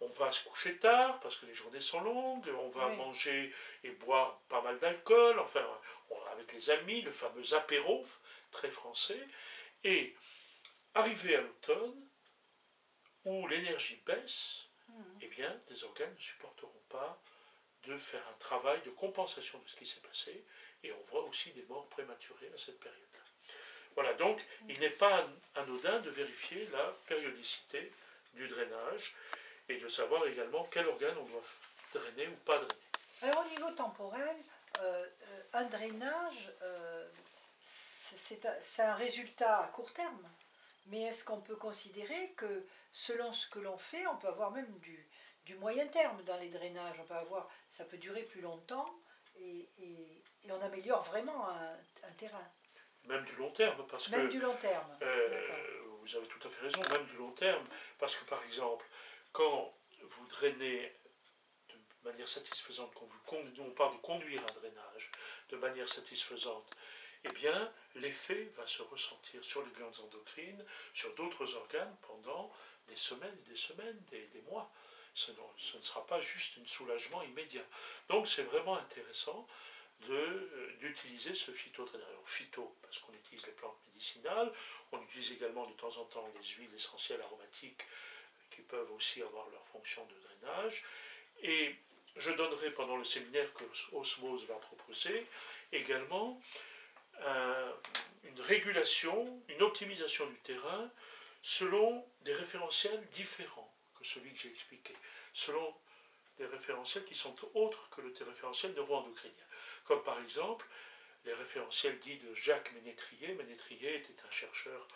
on va se coucher tard parce que les journées sont longues, on va manger et boire pas mal d'alcool, enfin, avec les amis, le fameux apéro, très français. Et arrivé à l'automne, où l'énergie baisse, eh bien, des organes ne supporteront pas de faire un travail de compensation de ce qui s'est passé, et on voit aussi des morts prématurées à cette période-là. Voilà, donc il n'est pas anodin de vérifier la périodicité du drainage, et de savoir également quel organe on doit drainer ou pas drainer. Alors au niveau temporel, un drainage, c'est un résultat à court terme. Mais est-ce qu'on peut considérer que selon ce que l'on fait, on peut avoir même du moyen terme dans les drainages, ça peut durer plus longtemps et on améliore vraiment un terrain. Même du long terme, parce même que... du long terme. Vous avez tout à fait raison, même du long terme, parce que par exemple, quand vous drainez de manière satisfaisante, quand on parle de conduire un drainage de manière satisfaisante, eh bien, l'effet va se ressentir sur les glandes endocrines, sur d'autres organes pendant des semaines et des semaines, des mois. Ce ne sera pas juste un soulagement immédiat. Donc c'est vraiment intéressant d'utiliser ce phytodrainage. Alors, phyto, parce qu'on utilise les plantes médicinales, on utilise également de temps en temps les huiles essentielles aromatiques qui peuvent aussi avoir leur fonction de drainage. Et je donnerai pendant le séminaire que Osmose va proposer également une régulation, une optimisation du terrain selon des référentiels différents que celui que j'ai expliqué, selon des référentiels qui sont autres que le référentiel neuroendocrinien. Comme par exemple les référentiels dits de Jacques Ménétrier. Ménétrier était un chercheur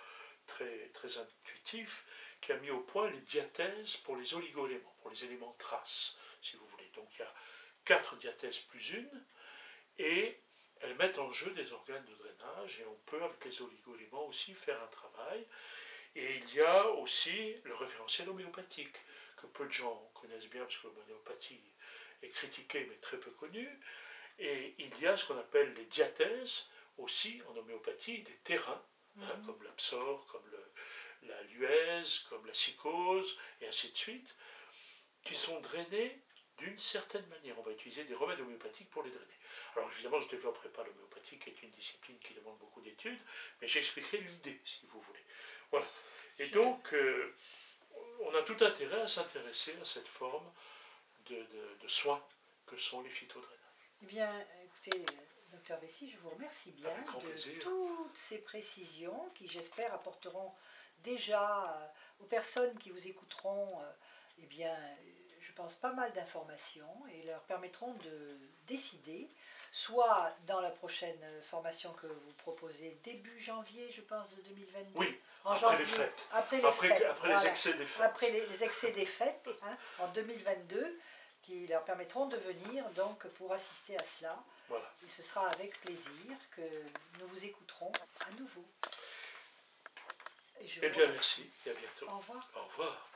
très, très intuitif qui a mis au point les diathèses pour les oligo-éléments, pour les éléments traces, si vous voulez. Donc il y a 4 diathèses plus une, et elles mettent en jeu des organes de drainage, et on peut, avec les oligo-éléments aussi, faire un travail. Et il y a aussi le référentiel homéopathique, que peu de gens connaissent bien, parce que l'homéopathie est critiquée, mais très peu connue. Et il y a ce qu'on appelle les diathèses, aussi en homéopathie, des terrains, comme l'absor, comme la luèze, comme la psychose, et ainsi de suite, qui sont drainés d'une certaine manière. On va utiliser des remèdes homéopathiques pour les drainer. Alors évidemment, je ne développerai pas l'homéopathie, qui est une discipline qui demande beaucoup d'études, mais j'expliquerai l'idée, si vous voulez. Voilà. Et donc, on a tout intérêt à s'intéresser à cette forme de soins que sont les phytodrainages. Eh bien, écoutez, docteur Vessy, je vous remercie bien de toutes ces précisions qui, j'espère, apporteront déjà aux personnes qui vous écouteront, eh bien, je pense, pas mal d'informations et leur permettront de décider, soit dans la prochaine formation que vous proposez début janvier, je pense, de 2022. Oui, en après janvier, les fêtes. Après les excès des fêtes. Après les excès des fêtes, en 2022, qui leur permettront de venir donc pour assister à cela. Voilà. Et ce sera avec plaisir que nous vous écouterons à nouveau. Eh bien, merci et à bientôt. Au revoir. Au revoir.